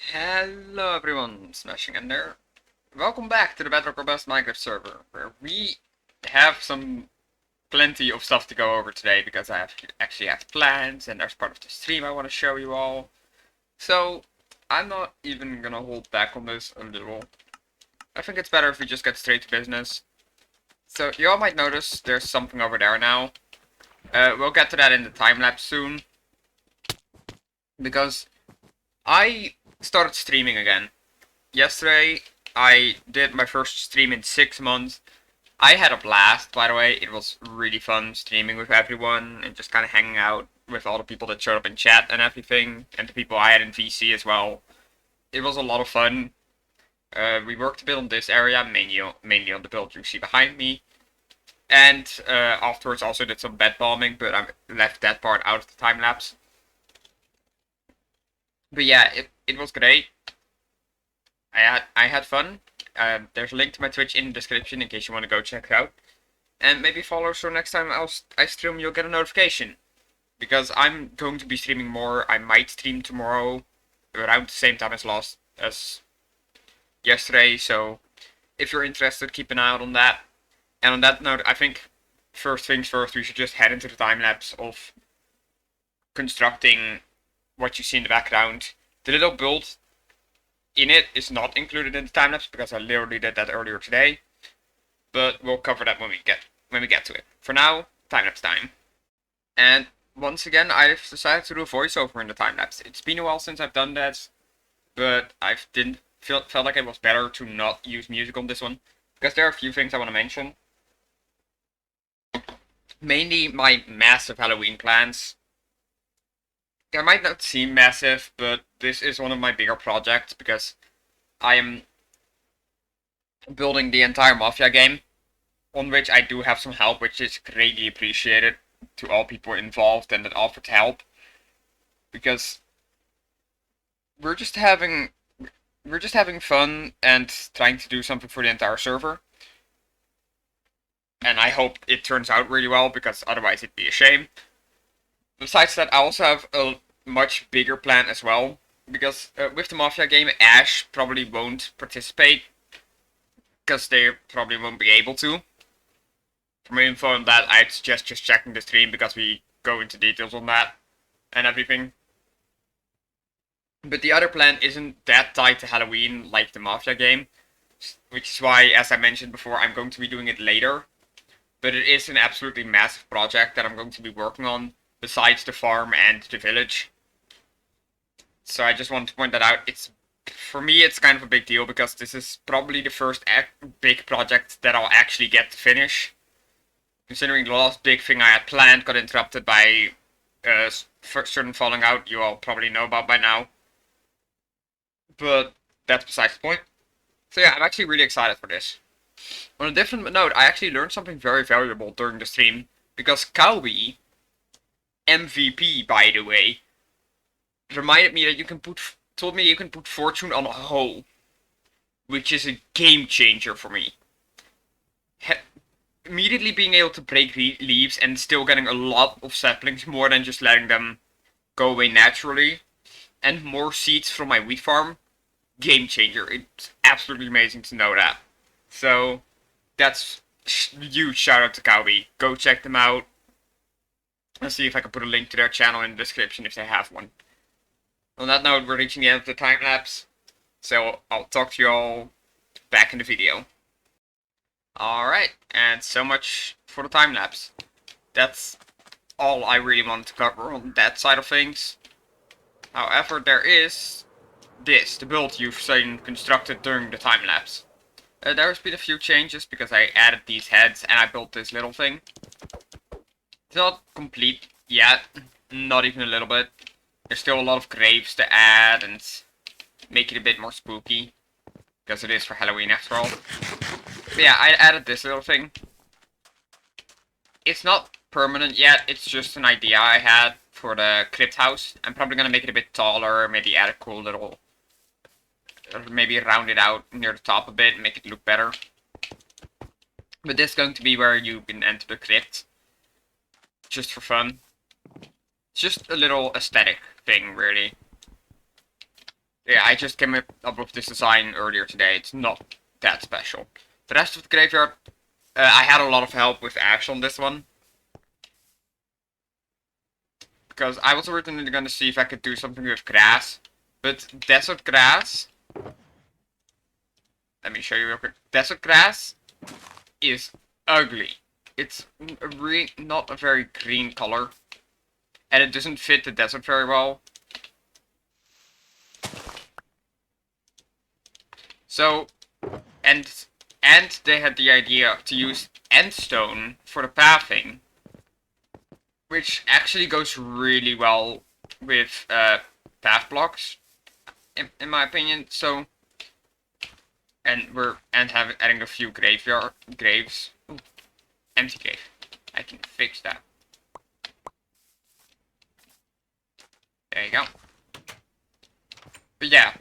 Hello everyone, Smashing in there. Welcome back to the Bedrock Robust Minecraft server, where we have plenty of stuff to go over today, because actually have plans, and there's part of the stream I want to show you all. So, I'm not even gonna hold back on this a little. I think it's better if we just get straight to business. So, you all might notice there's something over there now. We'll get to that in the time-lapse soon, because I started streaming again. Yesterday, I did my first stream in 6 months. I had a blast, by the way. It was really fun streaming with everyone and just kind of hanging out with all the people that showed up in chat and everything, and the people I had in VC as well. It was a lot of fun. We worked a bit on this area, mainly on the build you see behind me. And afterwards also did some bed bombing, but I left that part out of the time lapse. But yeah, it was great. I had fun. There's a link to my Twitch in the description in case you want to go check it out. And maybe follow so next time I stream you'll get a notification. Because I'm going to be streaming more. I might stream tomorrow around the same time as yesterday. So if you're interested, keep an eye out on that. And on that note, I think first things first, we should just head into the time lapse of constructing what you see in the background. The little build in it is not included in the time lapse because I literally did that earlier today. But we'll cover that when we get to it. For now, time lapse time. And once again, I've decided to do a voiceover in the time lapse. It's been a while since I've done that, but I didn't felt like it was better to not use music on this one because there are a few things I want to mention. Mainly my massive Halloween plans. They might not seem massive, but this is one of my bigger projects because I am building the entire Mafia game, on which I do have some help, which is greatly appreciated to all people involved and that offered help, because we're just having fun and trying to do something for the entire server. And I hope it turns out really well, because otherwise it'd be a shame. Besides that, I also have a much bigger plan as well, because with the Mafia game, Ash probably won't participate, because they probably won't be able to. For more info on that, I'd suggest just checking the stream, because we go into details on that and everything. But the other plan isn't that tied to Halloween like the Mafia game, which is why, as I mentioned before, I'm going to be doing it later. But it is an absolutely massive project that I'm going to be working on, besides the farm and the village. So I just want to point that out. For me, it's kind of a big deal, because this is probably the first big project that I'll actually get to finish. Considering the last big thing I had planned got interrupted by certain falling out you all probably know about by now. But that's besides the point. So yeah, I'm actually really excited for this. On a different note, I actually learned something very valuable during the stream, because Calby, MVP by the way, reminded me that told me you can put fortune on a hoe, which is a game changer for me. Immediately being able to break leaves and still getting a lot of saplings, more than just letting them go away naturally, and more seeds from my wheat farm, game changer. It's absolutely amazing to know that. So that's huge shout out to Calby. Go check them out. Let's see if I can put a link to their channel in the description if they have one. On that note, we're reaching the end of the time lapse, so I'll talk to you all back in the video. Alright, and so much for the time lapse. That's all I really wanted to cover on that side of things. However, there is the build you've seen constructed during the time lapse. There's been a few changes because I added these heads and I built this little thing. It's not complete yet, not even a little bit. There's still a lot of graves to add and make it a bit more spooky, because it is for Halloween after all. But yeah, I added this little thing. It's not permanent yet, it's just an idea I had for the crypt house. I'm probably gonna make it a bit taller, maybe add a cool little, or maybe round it out near the top a bit and make it look better. But this is going to be where you can enter the crypt, just for fun. It's just a little aesthetic thing, really. Yeah, I just came up with this design earlier today. It's not that special. The rest of the graveyard, I had a lot of help with Ash on this one. Because I was originally going to see if I could do something with grass. But desert grass... Let me show you real quick. Desert grass is ugly. It's really not a very green color. And it doesn't fit the desert very well. So, and they had the idea to use endstone for the pathing, which actually goes really well with path blocks, in my opinion. So, and we're adding a few graves. Ooh, empty grave. I can fix that. There you go. But yeah,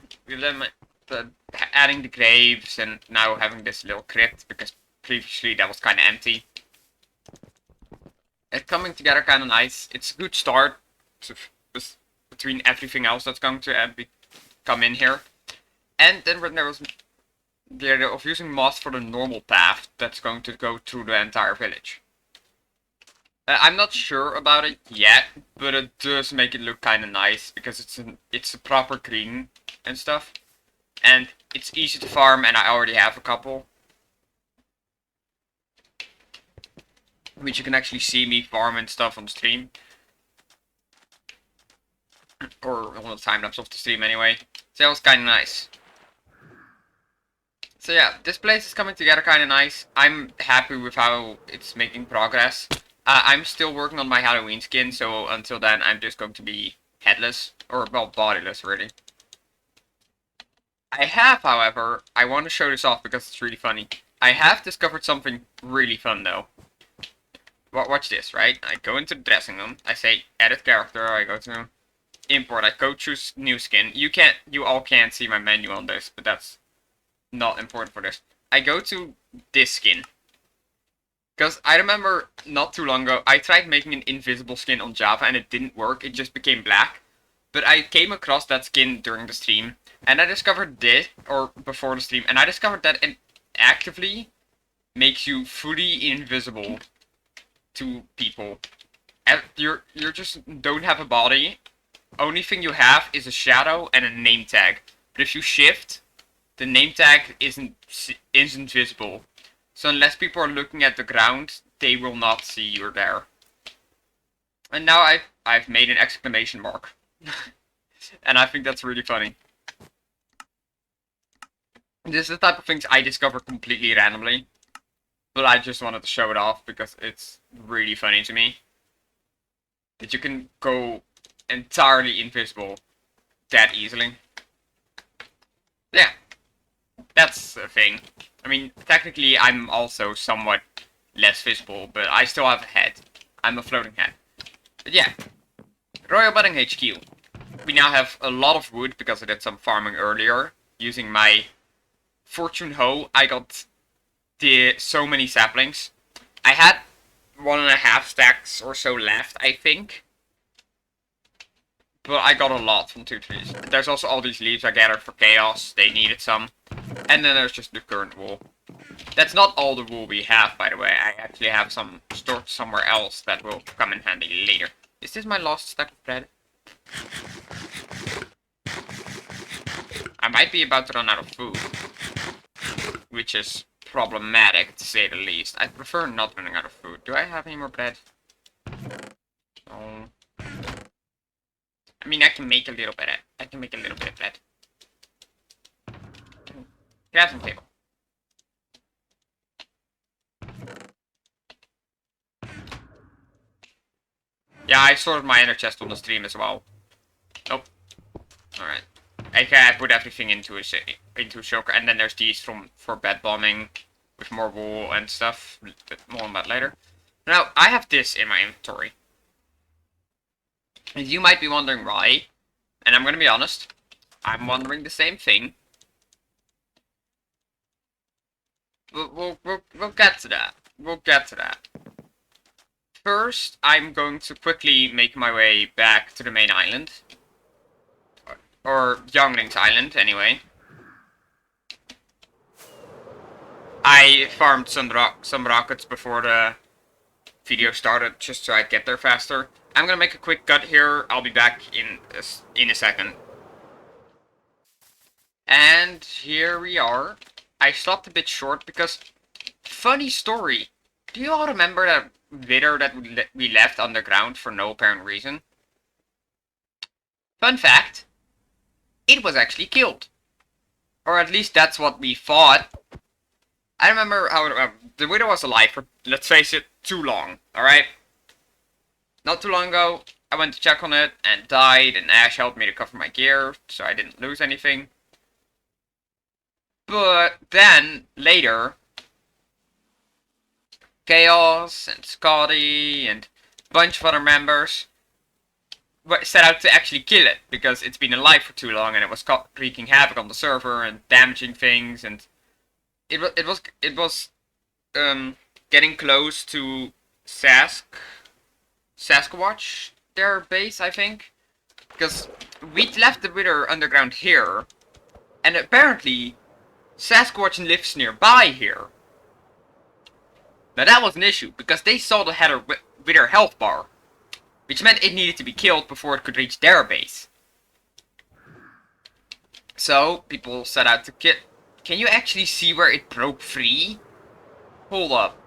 adding the graves and now having this little crypt, because previously that was kind of empty. It's coming together kind of nice. It's a good start between everything else that's going to come in here. And then there was the idea of using moss for the normal path that's going to go through the entire village. I'm not sure about it yet, but it does make it look kind of nice because it's a proper green and stuff, and it's easy to farm, and I already have a couple, which you can actually see me farm and stuff on stream, or on the time lapse of the stream anyway. So that was kind of nice. So yeah, this place is coming together kind of nice. I'm happy with how it's making progress. I'm still working on my Halloween skin, so until then I'm just going to be headless, or well, bodiless really. I have, however, I want to show this off because it's really funny. I have discovered something really fun though. Watch this, right? I go into the dressing room, I say edit character, I go to import, I go choose new skin. You all can't see my menu on this, but that's not important for this. I go to this skin. Because I remember not too long ago, I tried making an invisible skin on Java and it didn't work, it just became black. But I came across that skin during the stream, and I discovered this, or before the stream, and I discovered that it actively makes you fully invisible to people. And you just don't have a body, only thing you have is a shadow and a name tag. But if you shift, the name tag isn't visible. So unless people are looking at the ground, they will not see you're there. And now I've made an exclamation mark. And I think that's really funny. This is the type of things I discover completely randomly. But I just wanted to show it off because it's really funny to me. That you can go entirely invisible that easily. Yeah. That's a thing. I mean, technically I'm also somewhat less visible, but I still have a head. I'm a floating head. But yeah. Royal Budding HQ. We now have a lot of wood because I did some farming earlier. Using my fortune hoe, I got so many saplings. I had 1.5 stacks or so left, I think. But I got a lot from 2 trees. There's also all these leaves I gathered for chaos. They needed some. And then there's just the current wool. That's not all the wool we have, by the way. I actually have some stored somewhere else that will come in handy later. Is this my last stack of bread? I might be about to run out of food. Which is problematic, to say the least. I prefer not running out of food. Do I have any more bread? No. I mean, I can make a little bit of bread. Crafting table. Yeah, I sorted my inner chest on the stream as well. Nope. Alright. I put everything into a shulker, and then there's these for bed bombing with more wool and stuff. More on that later. Now, I have this in my inventory. And you might be wondering why. And I'm gonna be honest. I'm wondering the same thing. We'll get to that. We'll get to that. First, I'm going to quickly make my way back to the main island. or Younglings Island, anyway. I farmed some rockets before the video started, just so I'd get there faster. I'm gonna make a quick cut here. I'll be back in a second. And here we are. I stopped a bit short because, funny story. Do you all remember that wither that we left underground for no apparent reason? Fun fact, it was actually killed. Or at least that's what we thought. I remember how the wither was alive for, let's face it, too long, alright? Not too long ago, I went to check on it and died, and Ash helped me recover my gear, so I didn't lose anything. But then, later, Chaos and Scotty and a bunch of other members set out to actually kill it, because it's been alive for too long and it was wreaking havoc on the server and damaging things, and it was getting close to Sasquatch, their base, I think, because we'd left the wither underground here, and apparently Sasquatch lives nearby here. Now that was an issue, because they saw the header wither health bar, which meant it needed to be killed before it could reach their base. So, people set out to kill. Can you actually see where it broke free? Hold up.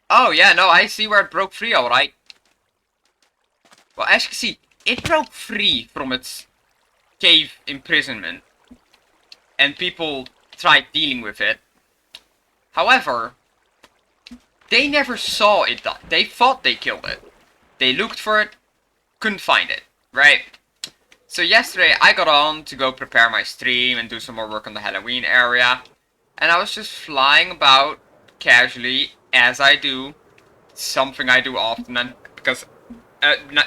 Oh yeah, no, I see where it broke free, alright. Well, as you can see, it broke free from its cave imprisonment. And people tried dealing with it. However, they never saw it die. They thought they killed it. They looked for it, couldn't find it, right? So yesterday I got on to go prepare my stream and do some more work on the Halloween area. And I was just flying about casually, as I do. Something I do often, and because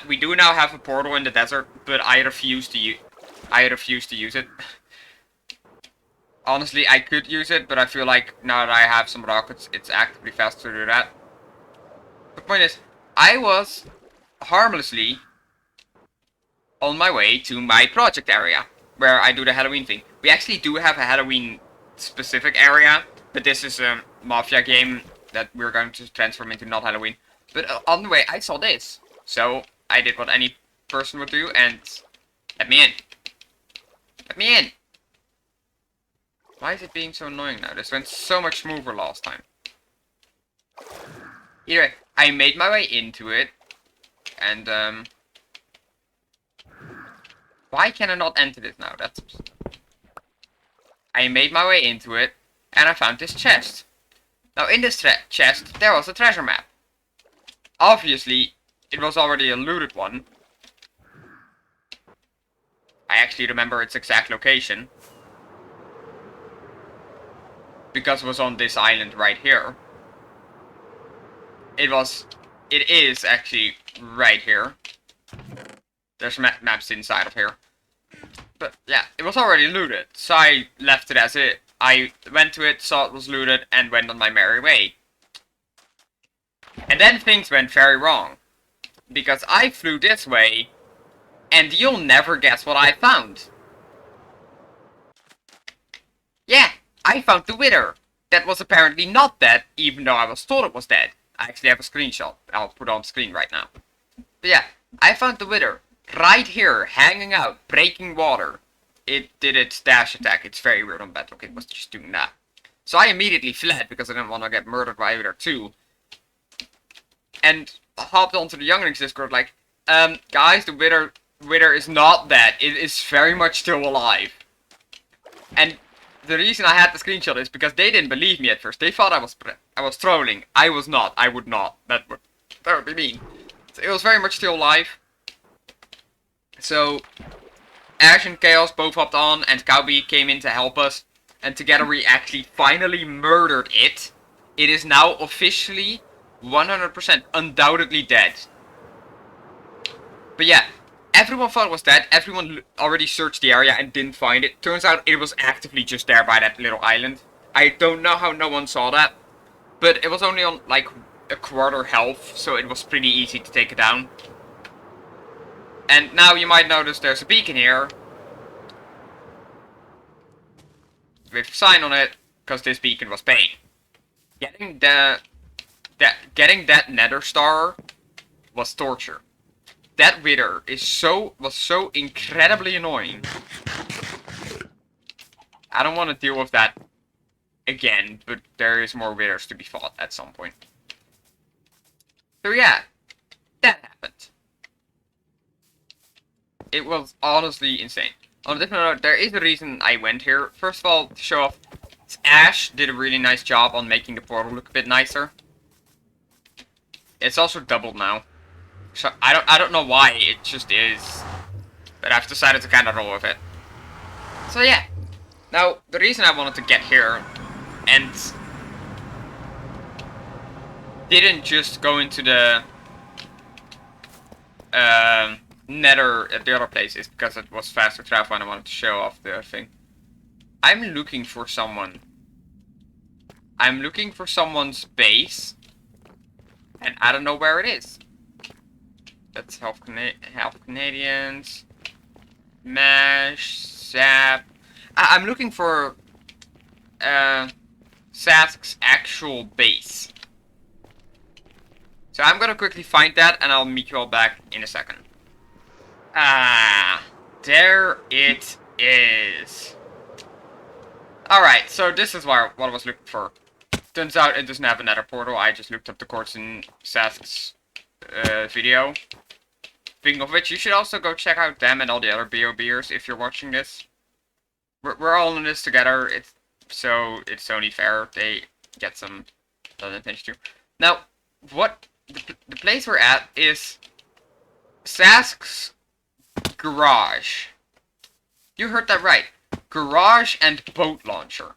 we do now have a portal in the desert, but I refuse to use it. Honestly, I could use it, but I feel like now that I have some rockets, it's actively faster to do that. The point is, I was harmlessly on my way to my project area, where I do the Halloween thing. We actually do have a Halloween specific area, but this is a Mafia game that we're going to transform into not Halloween. But on the way, I saw this. So, I did what any person would do, and let me in. Let me in! Why is it being so annoying now? This went so much smoother last time. Either way, I made my way into it, and why can I not enter this now? I made my way into it, and I found this chest. Now in this chest, there was a treasure map. Obviously, it was already a looted one. I actually remember its exact location, because it was on this island right here. It is actually right here. There's maps inside of here. But yeah, it was already looted, so I left it as it. I went to it, saw it was looted, and went on my merry way. And then things went very wrong. Because I flew this way, and you'll never guess what I found. Yeah, I found the wither. That was apparently not dead, even though I was told it was dead. I actually have a screenshot. I'll put on screen right now. But yeah, I found the wither. Right here, hanging out, breaking water. It did its dash attack. It's very weird on Bedrock. It was just doing that. So I immediately fled because I didn't want to get murdered by Wither too. And hopped onto the Younglings Discord like, guys, the Wither is not dead. It is very much still alive. And the reason I had the screenshot is because they didn't believe me at first. They thought I was trolling. I was not. I would not. That would be mean. So it was very much still alive. So Ash and Chaos both hopped on, and Cowbee came in to help us. And together we actually finally murdered it. It is now officially 100% undoubtedly dead. But yeah, everyone thought it was dead. Everyone already searched the area and didn't find it. Turns out it was actively just there by that little island. I don't know how no one saw that. But it was only on like a quarter health, so it was pretty easy to take it down. And now you might notice there's a beacon here with a sign on it, because this beacon was pain. Getting getting that nether star was torture. That wither was so incredibly annoying. I don't want to deal with that again, but there is more withers to be fought at some point. So yeah, that happened. It was honestly insane. On a different note, there is a reason I went here. First of all, to show off, Ash did a really nice job on making the portal look a bit nicer. It's also doubled now. So I don't know why, it just is. But I've decided to kind of roll with it. So yeah. Now, the reason I wanted to get here and didn't just go into the nether at the other place is because it was faster travel and I wanted to show off the thing. I'm looking for someone. I'm looking for someone's base, and I don't know where it is. That's Health Canadians, Mash, Zap. I'm looking for Sask's actual base. So I'm gonna quickly find that, and I'll meet you all back in a second. Ah, there it is. Alright, so this is what I was looking for. Turns out it doesn't have a nether portal. I just looked up the coordinates in Sask's video. Speaking of which, you should also go check out them and all the other BOBers if you're watching this. We're all in this together, so it's only fair they get some attention too. Now, the place we're at is Sask's garage. You heard that right. Garage and boat launcher.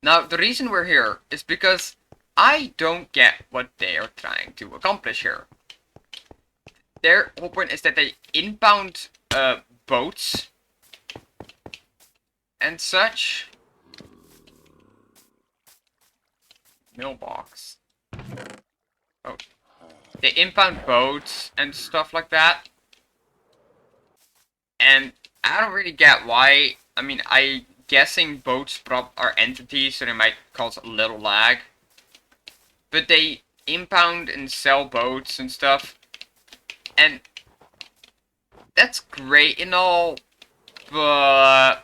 Now, the reason we're here is because I don't get what they are trying to accomplish here. Their whole point is that they inbound boats and such. Mailbox. Oh. They impound boats and stuff like that. And I don't really get why. I mean, I'm guessing boats are entities, so they might cause a little lag. But they impound and sell boats and stuff. And that's great and all, but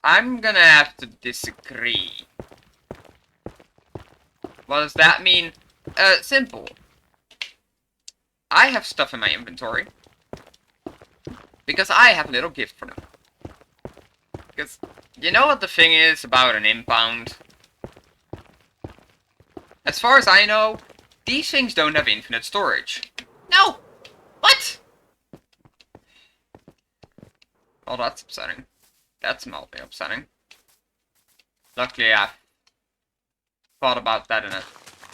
I'm gonna have to disagree. What does that mean? Simple. I have stuff in my inventory because I have a little gift for them. Because you know what the thing is about an impound? As far as I know, these things don't have infinite storage. No! What? Oh, that's upsetting. That's mildly upsetting. Luckily, I thought about that in a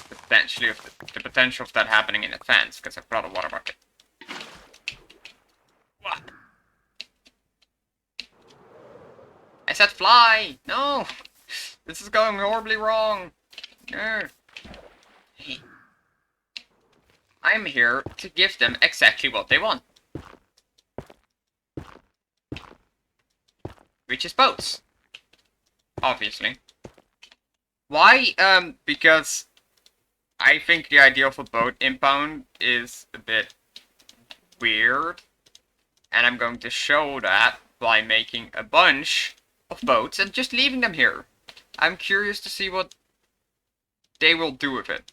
potentially the potential of that happening in advance, because I brought a water bucket. What? I said fly! No! This is going horribly wrong! No. Hey. I'm here to give them exactly what they want. Which is boats. Obviously. Why? Because I think the idea of a boat impound is a bit weird. And I'm going to show that by making a bunch of boats and just leaving them here. I'm curious to see what they will do with it.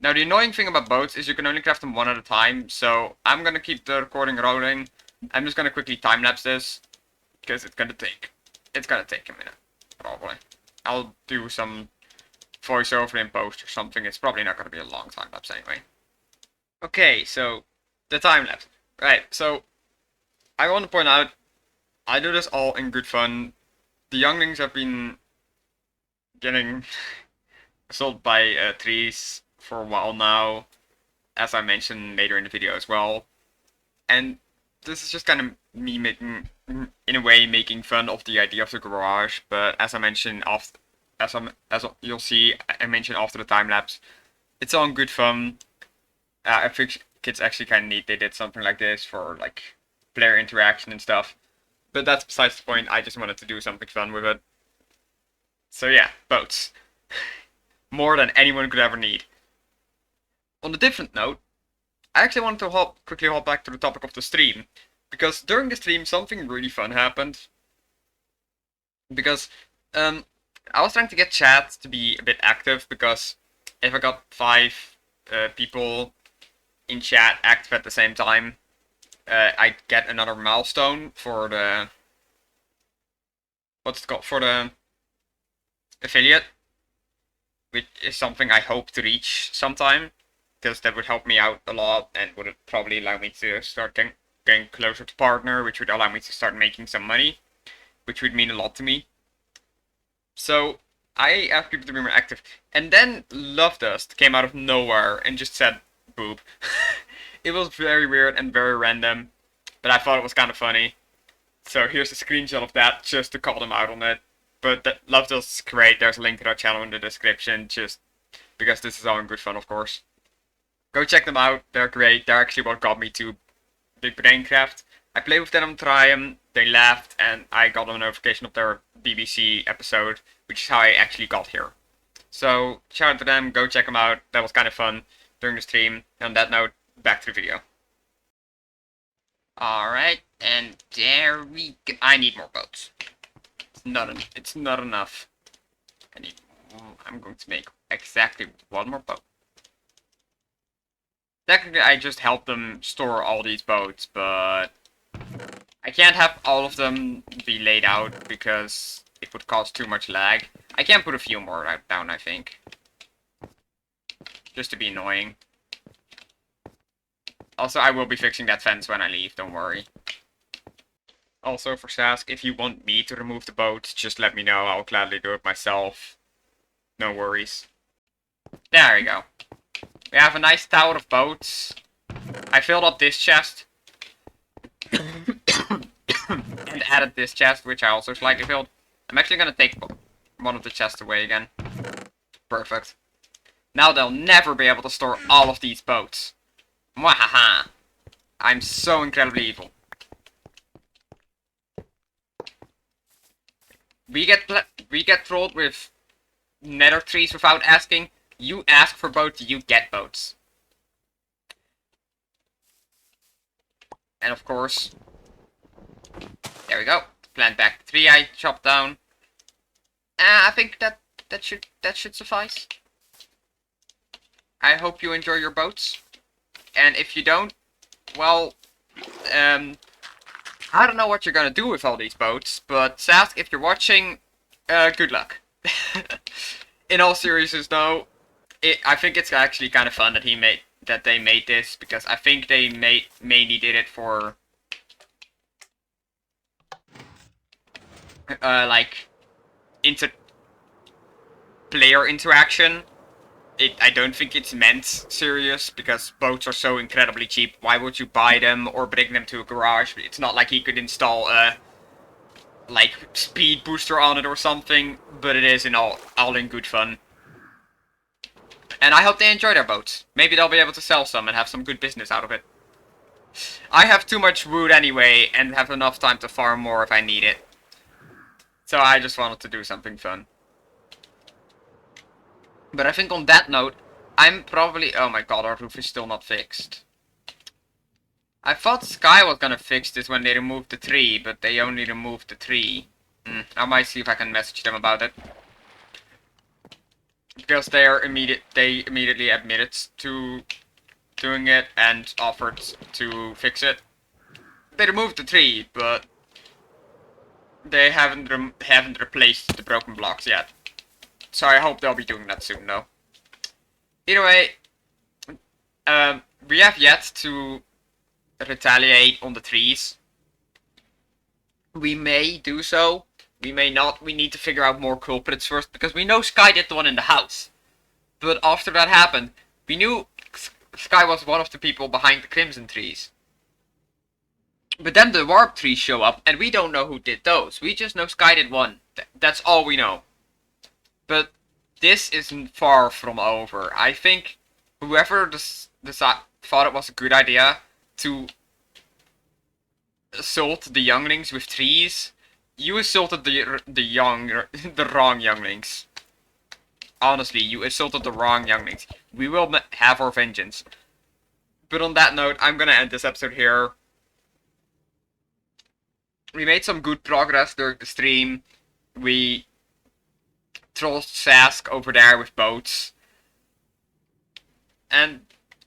Now, the annoying thing about boats is you can only craft them one at a time, so I'm gonna keep the recording rolling. I'm just gonna quickly time-lapse this, because it's gonna take a minute, probably. I'll do some voiceover in post or something. It's probably not gonna be a long time-lapse anyway. Okay, so, the time-lapse. Right, so, I want to point out, I do this all in good fun. The younglings have been getting assaulted by trees for a while now, as I mentioned later in the video as well. And this is just kind of me making, in a way, making fun of the idea of the garage. But as I mentioned, as you'll see, I mentioned after the time lapse, it's all in good fun. I think it's actually kind of neat they did something like this for like player interaction and stuff. But that's besides the point. I just wanted to do something fun with it. So yeah, boats. More than anyone could ever need. On a different note, I actually wanted to quickly hop back to the topic of the stream. Because during the stream, something really fun happened. Because I was trying to get chat to be a bit active, because if I got 5 people in chat active at the same time, I'd get another milestone for the... what's it called? For the affiliate. Which is something I hope to reach sometime. Because that would help me out a lot and would probably allow me to start getting closer to partner, which would allow me to start making some money, which would mean a lot to me. So I asked people to be more active, and then Love Dust came out of nowhere and just said boob. It was very weird and very random, but I thought it was kind of funny. So here's a screenshot of that just to call them out on it. But Love Dust is great. There's a link to their channel in the description, just because this is all in good fun, of course. Go check them out. They're great. They're actually what got me to Big Braincraft. I played with them on Triumph. They left, and I got a notification of their BBC episode, which is how I actually got here. So shout out to them. Go check them out. That was kind of fun during the stream. And on that note, back to the video. Alright, and there we go. I need more boats. It's not enough. I'm going to make exactly one more boat. Technically, I just helped them store all these boats, but I can't have all of them be laid out because it would cause too much lag. I can put a few more down, I think. Just to be annoying. Also, I will be fixing that fence when I leave, don't worry. Also, for Sask, if you want me to remove the boats, just let me know. I'll gladly do it myself. No worries. There we go. We have a nice tower of boats. I filled up this chest. And added this chest, which I also slightly filled. I'm actually gonna take one of the chests away again. Perfect. Now they'll never be able to store all of these boats. Mwahaha. I'm so incredibly evil. We get trolled with nether trees without asking. You ask for boats, you get boats. And of course, there we go. Plant back the tree I chopped down. I think that should suffice. I hope you enjoy your boats. And if you don't, well, I don't know what you're gonna do with all these boats, but Sask, if you're watching, good luck. In all seriousness though, I think it's actually kind of fun that they made this, because I think they mainly did it for like player interaction. I don't think it's meant serious, because boats are so incredibly cheap. Why would you buy them or bring them to a garage? It's not like he could install a like speed booster on it or something, but it is all in good fun. And I hope they enjoy their boats. Maybe they'll be able to sell some and have some good business out of it. I have too much wood anyway, and have enough time to farm more if I need it. So I just wanted to do something fun. But I think on that note, I'm probably... Oh my god, our roof is still not fixed. I thought Sky was gonna fix this when they removed the tree, but they only removed the tree. I might see if I can message them about it. Because they immediately admitted to doing it and offered to fix it. They removed the tree, but they haven't replaced the broken blocks yet. So I hope they'll be doing that soon, though. Either way, we have yet to retaliate on the trees. We may do so. We may not. We need to figure out more culprits first, because we know Sky did the one in the house. But after that happened, we knew Sky was one of the people behind the Crimson trees. But then the Warp trees show up, and we don't know who did those. We just know Sky did one. That's all we know. But this isn't far from over. I think whoever thought it was a good idea to assault the younglings with trees, you assaulted the wrong younglings. Honestly, you assaulted the wrong younglings. We will have our vengeance. But on that note, I'm gonna end this episode here. We made some good progress during the stream. We trolled Sask over there with boats. And,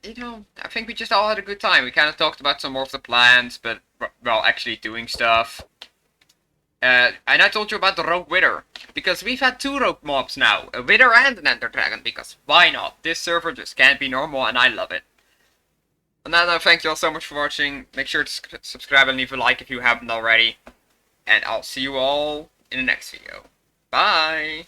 you know, I think we just all had a good time. We kind of talked about some more of the plans, but, well, actually doing stuff. And I told you about the Rogue Wither, because we've had 2 Rogue mobs now, a Wither and an Ender Dragon, because why not? This server just can't be normal, and I love it. On that note, thank you all so much for watching. Make sure to subscribe and leave a like if you haven't already. And I'll see you all in the next video. Bye!